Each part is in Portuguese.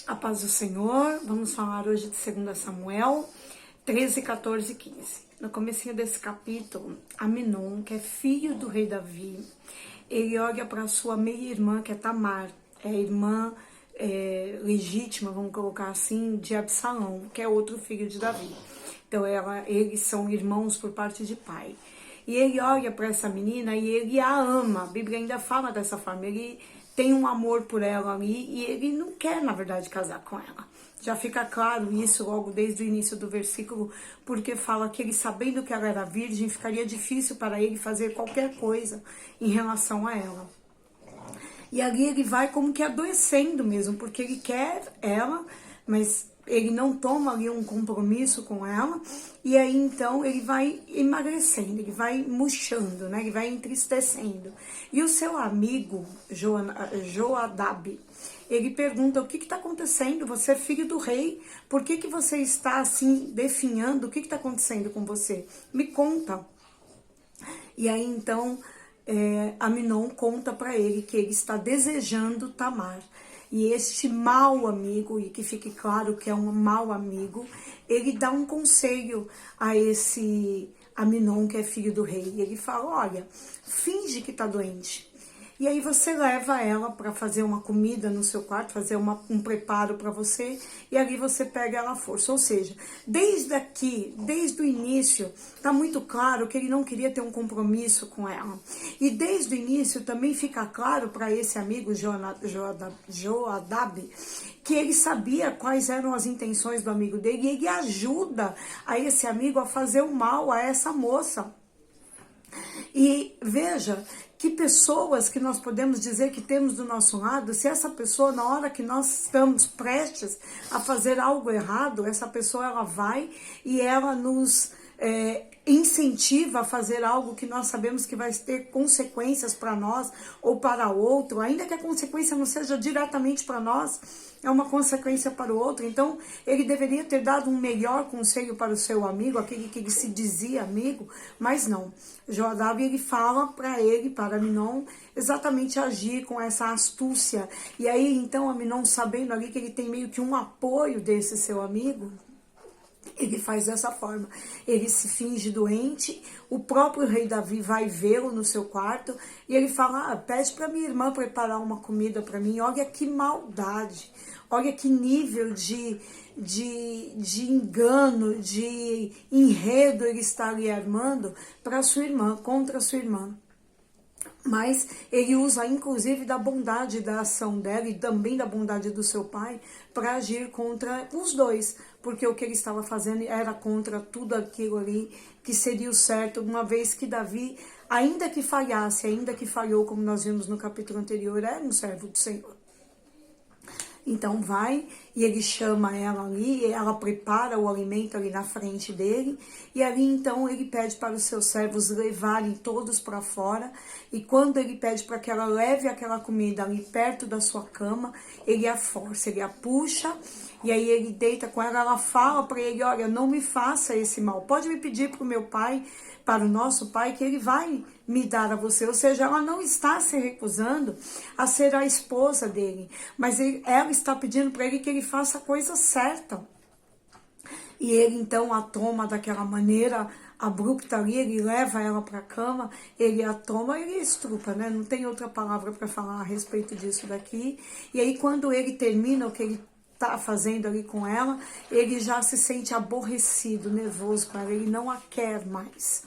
A paz do Senhor, vamos falar hoje de 2 Samuel 13, 14 e 15. No comecinho desse capítulo, Amnon, que é filho do rei Davi, ele olha para sua meia-irmã, que é Tamar, é a irmã legítima, vamos colocar assim, de Absalão, que é outro filho de Davi. Então eles são irmãos por parte de pai. E ele olha para essa menina e ele a ama, a Bíblia ainda fala dessa forma, ele tem um amor por ela ali e ele não quer, na verdade, casar com ela. Já fica claro isso logo desde o início do versículo, porque fala que ele, sabendo que ela era virgem, ficaria difícil para ele fazer qualquer coisa em relação a ela. E ali ele vai como que adoecendo mesmo, porque ele quer ela, mas ele não toma ali um compromisso com ela, e aí então ele vai emagrecendo, ele vai murchando, né? Ele vai entristecendo. E o seu amigo Joadab, ele pergunta: o que está acontecendo? Você é filho do rei, por que você está assim definhando? O que está acontecendo com você? Me conta. E aí então Amnon conta para ele que ele está desejando Tamar. E este mau amigo, e que fique claro que é um mau amigo, ele dá um conselho a esse Amnon, que é filho do rei. E ele fala: olha, finge que está doente. E aí você leva ela para fazer uma comida no seu quarto, fazer um preparo para você, e ali você pega ela à força. Ou seja, desde o início, está muito claro que ele não queria ter um compromisso com ela. E desde o início também fica claro para esse amigo Joadab, que ele sabia quais eram as intenções do amigo dele, e ele ajuda a esse amigo a fazer o mal a essa moça. E veja que pessoas que nós podemos dizer que temos do nosso lado, se essa pessoa, na hora que nós estamos prestes a fazer algo errado, essa pessoa ela vai e ela nos incentiva a fazer algo que nós sabemos que vai ter consequências para nós ou para outro, ainda que a consequência não seja diretamente para nós, é uma consequência para o outro. Então ele deveria ter dado um melhor conselho para o seu amigo, aquele que ele se dizia amigo, mas não. Joadab, ele fala para ele, para Amnon, exatamente agir com essa astúcia. E aí então Amnon, sabendo ali que ele tem meio que um apoio desse seu amigo, ele faz dessa forma, ele se finge doente, o próprio rei Davi vai vê-lo no seu quarto e ele fala: pede para minha irmã preparar uma comida para mim. Olha que maldade, olha que nível de engano, de enredo ele está ali armando para sua irmã, contra sua irmã. Mas ele usa inclusive da bondade da ação dela e também da bondade do seu pai para agir contra os dois, porque o que ele estava fazendo era contra tudo aquilo ali que seria o certo, uma vez que Davi, ainda que falhasse, ainda que falhou, como nós vimos no capítulo anterior, era um servo do Senhor. Então vai e ele chama ela ali, ela prepara o alimento ali na frente dele, e ali então ele pede para os seus servos levarem todos para fora, e quando ele pede para que ela leve aquela comida ali perto da sua cama, ele a força, ele a puxa, e aí ele deita com ela, ela fala para ele: olha, não me faça esse mal, pode me pedir para o meu pai, para o nosso pai, que ele vai me dar a você. Ou seja, ela não está se recusando a ser a esposa dele, mas ela está pedindo para ele que ele faça a coisa certa. E ele então a toma daquela maneira abrupta ali, ele leva ela para a cama, ele a toma, ele estrupa, né? Não tem outra palavra para falar a respeito disso daqui. E aí quando ele termina o que ele está fazendo ali com ela, ele já se sente aborrecido, nervoso com ela, ele não a quer mais.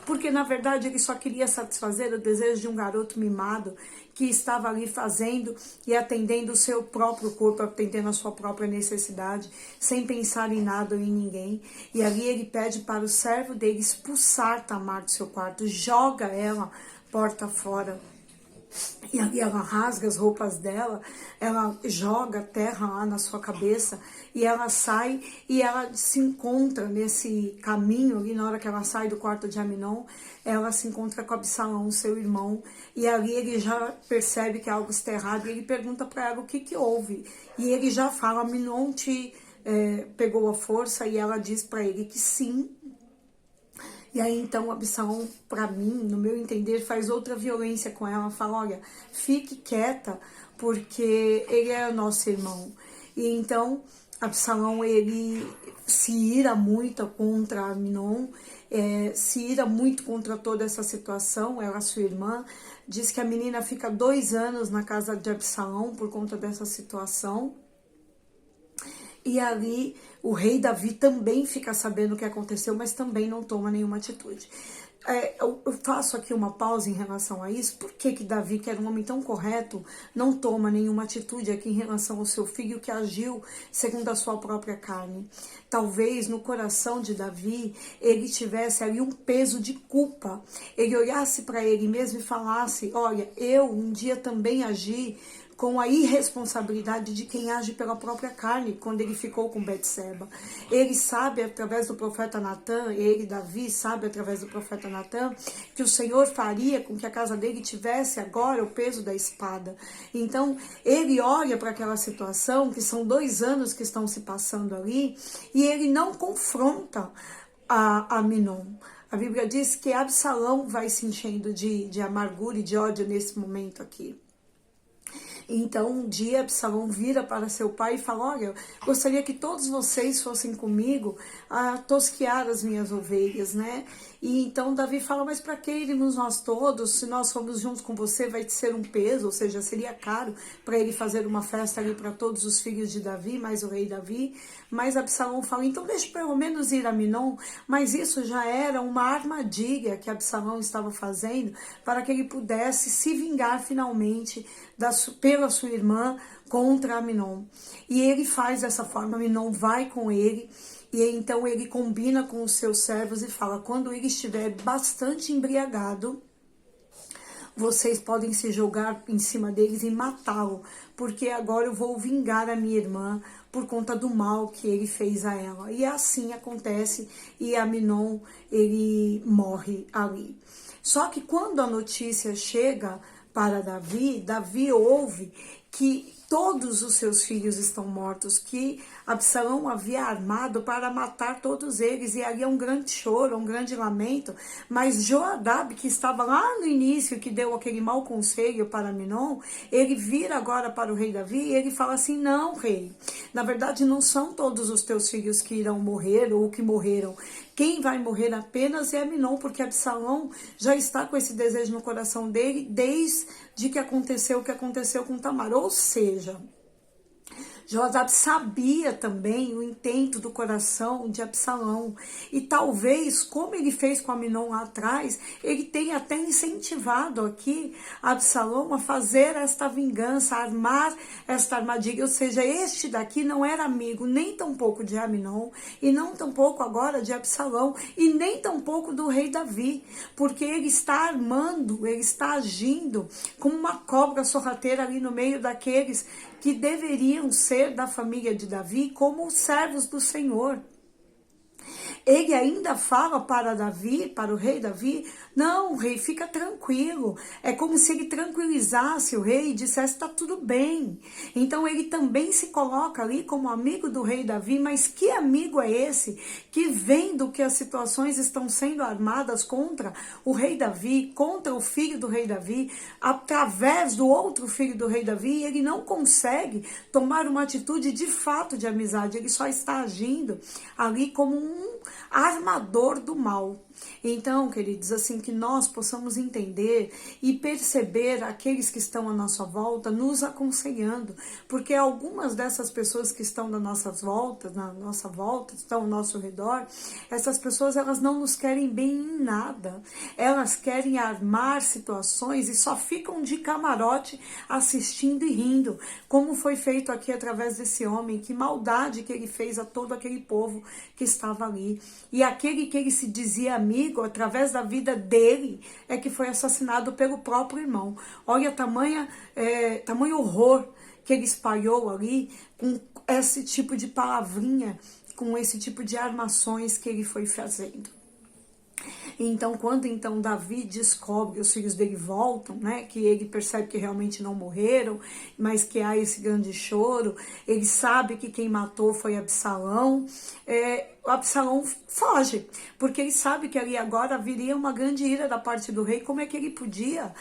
Porque na verdade ele só queria satisfazer o desejo de um garoto mimado que estava ali fazendo e atendendo o seu próprio corpo, atendendo a sua própria necessidade, sem pensar em nada ou em ninguém. E ali ele pede para o servo dele expulsar Tamar do seu quarto, joga ela porta fora. E ali ela rasga as roupas dela, ela joga terra lá na sua cabeça e ela sai e ela se encontra nesse caminho ali, na hora que ela sai do quarto de Amnon, ela se encontra com Absalão, seu irmão, e ali ele já percebe que algo está errado e ele pergunta para ela o que houve. E ele já fala: Amnon te pegou a força, e ela diz para ele que sim. E aí então Absalão, para mim, no meu entender, faz outra violência com ela, fala: olha, fique quieta, porque ele é o nosso irmão. E então Absalão, ele se ira muito contra Aminon, se ira muito contra toda essa situação. Ela, sua irmã, diz que a menina fica 2 anos na casa de Absalão por conta dessa situação. E ali o rei Davi também fica sabendo o que aconteceu, mas também não toma nenhuma atitude. Eu faço aqui uma pausa em relação a isso. Por que Davi, que era um homem tão correto, não toma nenhuma atitude aqui em relação ao seu filho que agiu segundo a sua própria carne? Talvez no coração de Davi ele tivesse ali um peso de culpa. Ele olhasse para ele mesmo e falasse: olha, eu um dia também agi com a irresponsabilidade de quem age pela própria carne, quando ele ficou com Betseba. Ele sabe, através do profeta Natan, Davi, sabe, através do profeta Natan, que o Senhor faria com que a casa dele tivesse agora o peso da espada. Então, ele olha para aquela situação, que são 2 anos que estão se passando ali, e ele não confronta a Aminon. A Bíblia diz que Absalão vai se enchendo de amargura e de ódio nesse momento aqui. Então um dia Absalão vira para seu pai e fala: olha, gostaria que todos vocês fossem comigo a tosquear as minhas ovelhas, né? E então Davi fala: mas para que irmos nós todos? Se nós formos juntos com você, vai ser um peso, ou seja, seria caro para ele fazer uma festa ali para todos os filhos de Davi, mais o rei Davi. Mas Absalão fala: então deixe pelo menos ir a Aminon. Mas isso já era uma armadilha que Absalão estava fazendo para que ele pudesse se vingar finalmente pela sua irmã contra Aminon. E ele faz dessa forma. Aminon vai com ele, e então ele combina com os seus servos e fala: quando ele estiver bastante embriagado, vocês podem se jogar em cima deles e matá-lo, porque agora eu vou vingar a minha irmã por conta do mal que ele fez a ela. E assim acontece, e Aminon, ele morre ali. Só que quando a notícia chega para Davi, Davi ouve que todos os seus filhos estão mortos, que Absalão havia armado para matar todos eles, e ali é um grande choro, um grande lamento. Mas Joadab, que estava lá no início, que deu aquele mau conselho para Aminon, ele vira agora para o rei Davi e ele fala assim: não, rei, na verdade não são todos os teus filhos que irão morrer ou que morreram. Quem vai morrer apenas é Aminon, porque Absalão já está com esse desejo no coração dele desde que aconteceu o que aconteceu com Tamar. Ou seja, Joadab sabia também o intento do coração de Absalão. E talvez, como ele fez com Aminon lá atrás, ele tenha até incentivado aqui Absalão a fazer esta vingança, a armar esta armadilha. Ou seja, este daqui não era amigo nem tampouco de Aminon, e não tampouco agora de Absalão, e nem tampouco do rei Davi, porque ele está armando, ele está agindo como uma cobra sorrateira ali no meio daqueles que deveriam ser da família de Davi como servos do Senhor. Ele ainda fala para Davi, para o rei Davi: não, rei, fica tranquilo. É como se ele tranquilizasse o rei e dissesse: está tudo bem. Então ele também se coloca ali como amigo do rei Davi. Mas que amigo é esse que, vendo que as situações estão sendo armadas contra o rei Davi, contra o filho do rei Davi, através do outro filho do rei Davi, ele não consegue tomar uma atitude de fato de amizade? Ele só está agindo ali como um armador do mal. Então, queridos, assim, que nós possamos entender e perceber aqueles que estão à nossa volta nos aconselhando, porque algumas dessas pessoas que estão na nossa volta, estão ao nosso redor, essas pessoas, elas não nos querem bem em nada. Elas querem armar situações e só ficam de camarote assistindo e rindo, como foi feito aqui através desse homem. Que maldade que ele fez a todo aquele povo que estava ali. E aquele que ele se dizia amigo, através da vida dele, é que foi assassinado pelo próprio irmão. Olha tamanho horror que ele espalhou ali, com esse tipo de palavrinha, com esse tipo de armações que ele foi fazendo. Então, quando então Davi descobre, os filhos dele voltam, né, que ele percebe que realmente não morreram, mas que há esse grande choro, ele sabe que quem matou foi Absalão, o Absalão foge, porque ele sabe que ali agora viria uma grande ira da parte do rei. Como é que ele podia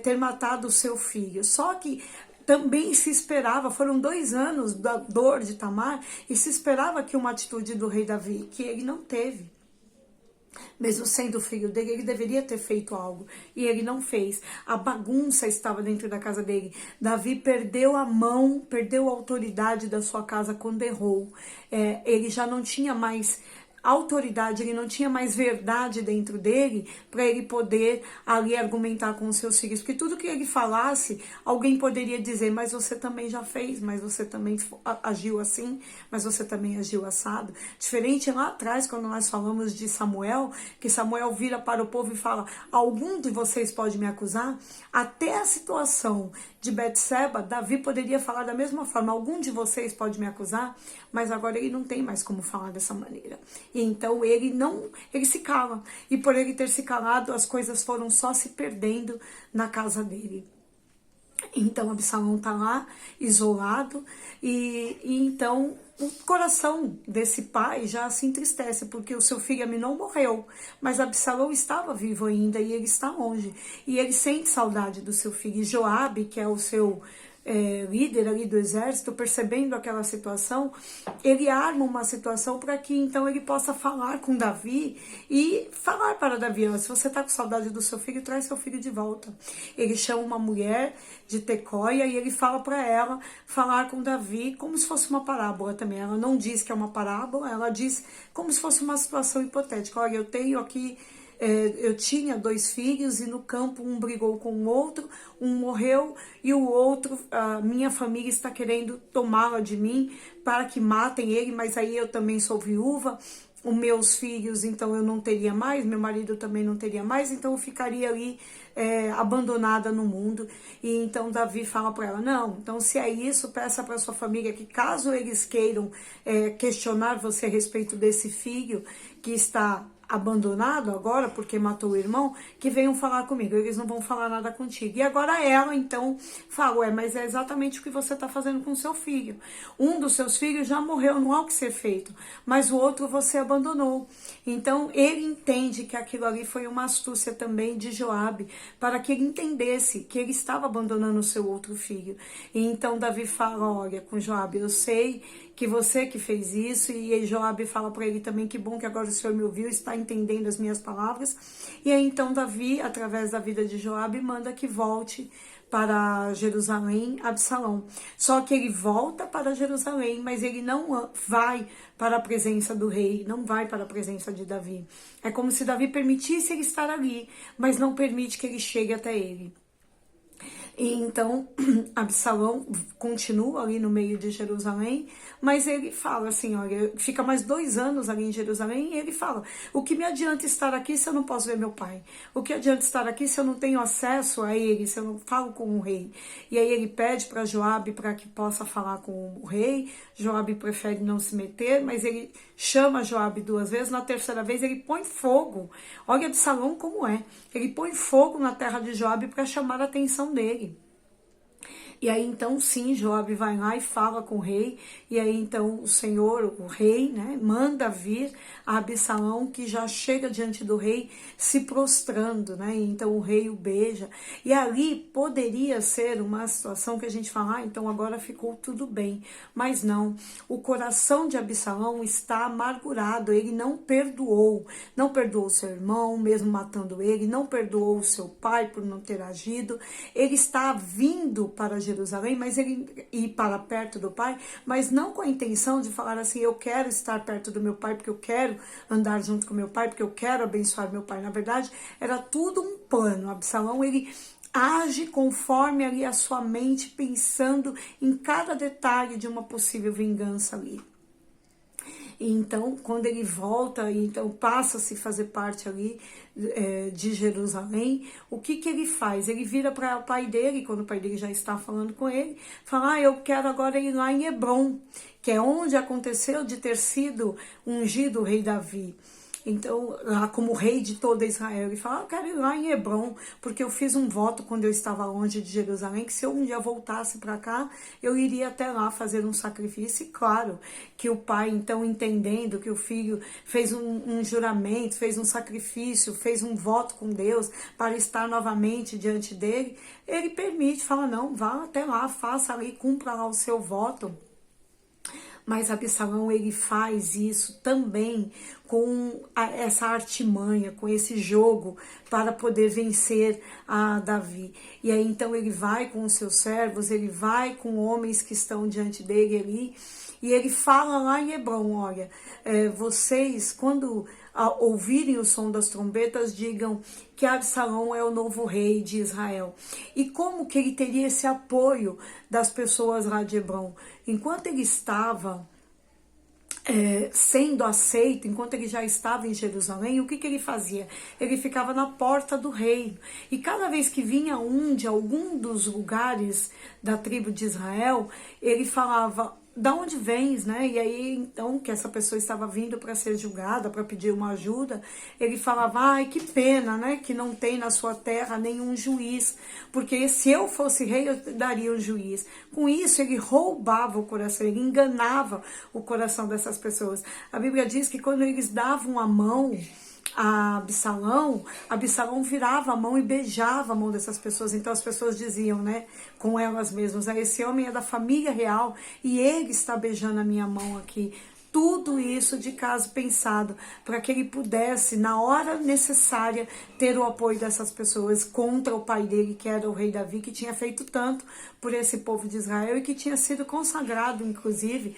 ter matado o seu filho? Só que também se esperava, foram 2 anos da dor de Tamar, e se esperava que uma atitude do rei Davi, que ele não teve. Mesmo sendo filho dele, ele deveria ter feito algo, e ele não fez. A bagunça estava dentro da casa dele. Davi perdeu a mão, perdeu a autoridade da sua casa quando errou. Ele já não tinha mais autoridade, ele não tinha mais verdade dentro dele para ele poder ali argumentar com os seus filhos, porque tudo que ele falasse, alguém poderia dizer, mas você também já fez, mas você também agiu assim, mas você também agiu assado. Diferente lá atrás, quando nós falamos de Samuel, que Samuel vira para o povo e fala, algum de vocês pode me acusar? Até a situação de Betseba, Davi poderia falar da mesma forma, algum de vocês pode me acusar? Mas agora ele não tem mais como falar dessa maneira. E então ele se cala. E por ele ter se calado, as coisas foram só se perdendo na casa dele. Então Absalão tá lá, isolado, e então o coração desse pai já se entristece, porque o seu filho Aminon morreu, mas Absalão estava vivo ainda e ele está longe. E ele sente saudade do seu filho. E Joabe, que é o seu líder ali do exército, percebendo aquela situação, ele arma uma situação para que então ele possa falar com Davi e falar para Davi, se você está com saudade do seu filho, traz seu filho de volta. Ele chama uma mulher de Tecoia e ele fala para ela falar com Davi como se fosse uma parábola também. Ela não diz que é uma parábola, ela diz como se fosse uma situação hipotética. Olha, eu tenho aqui eu tinha 2 filhos e no campo um brigou com o outro, um morreu e o outro, minha família está querendo tomá-la de mim para que matem ele, mas aí eu também sou viúva, os meus filhos então eu não teria mais, meu marido também não teria mais, então eu ficaria ali abandonada no mundo. E então Davi fala para ela, não, então se é isso, peça para sua família que caso eles queiram questionar você a respeito desse filho que está abandonado agora, porque matou o irmão, que venham falar comigo, eles não vão falar nada contigo. E agora ela, então, fala, mas é exatamente o que você está fazendo com o seu filho. Um dos seus filhos já morreu, não há o que ser feito, mas o outro você abandonou. Então, ele entende que aquilo ali foi uma astúcia também de Joabe, para que ele entendesse que ele estava abandonando o seu outro filho. E então, Davi fala, olha, com Joabe, eu sei que você que fez isso, e Joabe fala para ele também, que bom que agora o Senhor me ouviu, está entendendo as minhas palavras. E aí então Davi, através da vida de Joabe, manda que volte para Jerusalém Absalão. Só que ele volta para Jerusalém, mas ele não vai para a presença do rei, não vai para a presença de Davi. É como se Davi permitisse ele estar ali, mas não permite que ele chegue até ele. E então Absalão continua ali no meio de Jerusalém, mas ele fala assim, olha, fica mais 2 anos ali em Jerusalém, e ele fala, o que me adianta estar aqui se eu não posso ver meu pai? O que adianta estar aqui se eu não tenho acesso a ele, se eu não falo com o rei? E aí ele pede para Joabe para que possa falar com o rei. Joabe prefere não se meter, mas ele chama Joabe 2 vezes, na 3ª vez ele põe fogo. Olha Absalão como é, ele põe fogo na terra de Joabe para chamar a atenção dele. E aí então sim, Joabe vai lá e fala com o rei, e aí então o Senhor, o rei, né, manda vir a Absalão, que já chega diante do rei se prostrando, né, e então o rei o beija, e ali poderia ser uma situação que a gente fala, então agora ficou tudo bem, mas não, o coração de Absalão está amargurado, ele não perdoou seu irmão, mesmo matando ele, não perdoou o seu pai por não ter agido, ele está vindo para Jerusalém, mas ele ir para perto do pai, mas não com a intenção de falar assim, eu quero estar perto do meu pai, porque eu quero andar junto com meu pai, porque eu quero abençoar meu pai. Na verdade, era tudo um plano. Absalão, ele age conforme ali a sua mente, pensando em cada detalhe de uma possível vingança ali. E então, quando ele volta, então passa a se fazer parte ali de Jerusalém, o que ele faz? Ele vira para o pai dele, quando o pai dele já está falando com ele, fala, eu quero agora ir lá em Hebrom, que é onde aconteceu de ter sido ungido o rei Davi. Então, lá como rei de toda Israel, ele fala, eu quero ir lá em Hebrom, porque eu fiz um voto quando eu estava longe de Jerusalém, que se eu um dia voltasse para cá, eu iria até lá fazer um sacrifício. E claro, que o pai, então, entendendo que o filho fez um juramento, fez um sacrifício, fez um voto com Deus para estar novamente diante dele, ele permite, fala, não, vá até lá, faça ali, cumpra lá o seu voto. Mas Absalão, ele faz isso também com essa artimanha, com esse jogo para poder vencer a Davi. E aí então ele vai com os seus servos, ele vai com homens que estão diante dele ali, e ele fala lá em Hebrom, olha, vocês quando ouvirem o som das trombetas, digam que Absalão é o novo rei de Israel. E como que ele teria esse apoio das pessoas lá de Hebrom? Enquanto ele estava sendo aceito, enquanto ele já estava em Jerusalém, o que ele fazia? Ele ficava na porta do reino. E cada vez que vinha de algum dos lugares da tribo de Israel, ele falava, da onde vens, né? E aí, então, que essa pessoa estava vindo para ser julgada, para pedir uma ajuda, ele falava, ai, que pena, né? Que não tem na sua terra nenhum juiz, porque se eu fosse rei, eu daria um juiz. Com isso, ele roubava o coração, ele enganava o coração dessas pessoas. A Bíblia diz que quando eles davam a mão a Absalão virava a mão e beijava a mão dessas pessoas. Então as pessoas diziam, né, com elas mesmas, esse homem é da família real e ele está beijando a minha mão aqui. Tudo isso de caso pensado, para que ele pudesse, na hora necessária, ter o apoio dessas pessoas contra o pai dele, que era o rei Davi, que tinha feito tanto por esse povo de Israel e que tinha sido consagrado, inclusive,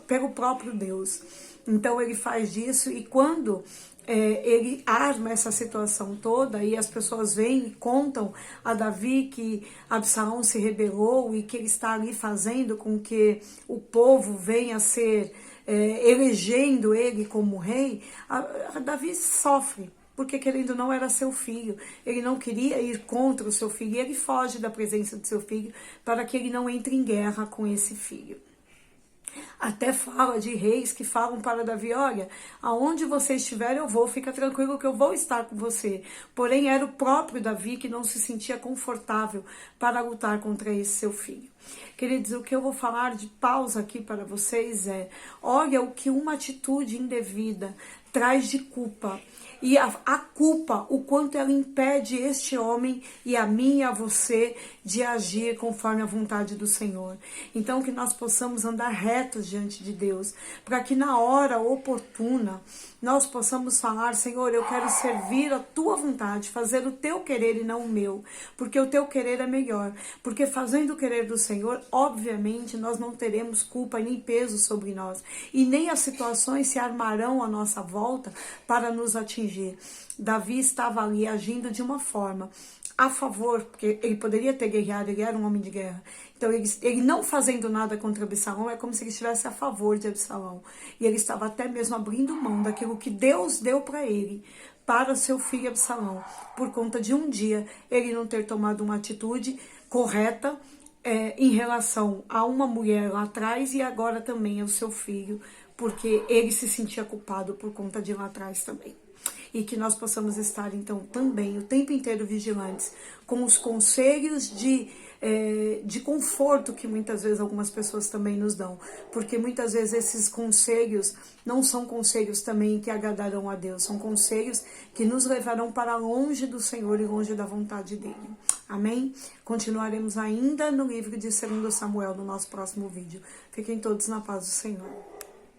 pelo próprio Deus. Então ele faz disso, e quando ele arma essa situação toda e as pessoas vêm e contam a Davi que Absalão se rebelou e que ele está ali fazendo com que o povo venha a ser, elegendo ele como rei, a Davi sofre, porque querendo ou não era seu filho, ele não queria ir contra o seu filho, e ele foge da presença do seu filho para que ele não entre em guerra com esse filho. Até fala de reis que falam para Davi, olha, aonde você estiver eu vou, fica tranquilo que eu vou estar com você. Porém era o próprio Davi que não se sentia confortável para lutar contra esse seu filho. Queridos, o que eu vou falar de pausa aqui para vocês olha o que uma atitude indevida traz de culpa. E a culpa, o quanto ela impede este homem e a mim e a você de agir conforme a vontade do Senhor. Então que nós possamos andar retos diante de Deus, para que na hora oportuna nós possamos falar, Senhor, eu quero servir a tua vontade, fazer o teu querer e não o meu, porque o teu querer é melhor, porque fazendo o querer do Senhor, obviamente nós não teremos culpa nem peso sobre nós, e nem as situações se armarão à nossa volta para nos atingir. Davi estava ali agindo de uma forma a favor, porque ele poderia ter guerreado, ele era um homem de guerra. Então ele não fazendo nada contra Absalão é como se ele estivesse a favor de Absalão. E ele estava até mesmo abrindo mão daquilo que Deus deu para ele, para seu filho Absalão, por conta de um dia ele não ter tomado uma atitude correta em relação a uma mulher lá atrás e agora também ao seu filho, porque ele se sentia culpado por conta de lá atrás também. E que nós possamos estar, então, também o tempo inteiro vigilantes com os conselhos de conforto que muitas vezes algumas pessoas também nos dão. Porque muitas vezes esses conselhos não são conselhos também que agradarão a Deus, são conselhos que nos levarão para longe do Senhor e longe da vontade dEle. Amém? Continuaremos ainda no livro de 2 Samuel no nosso próximo vídeo. Fiquem todos na paz do Senhor.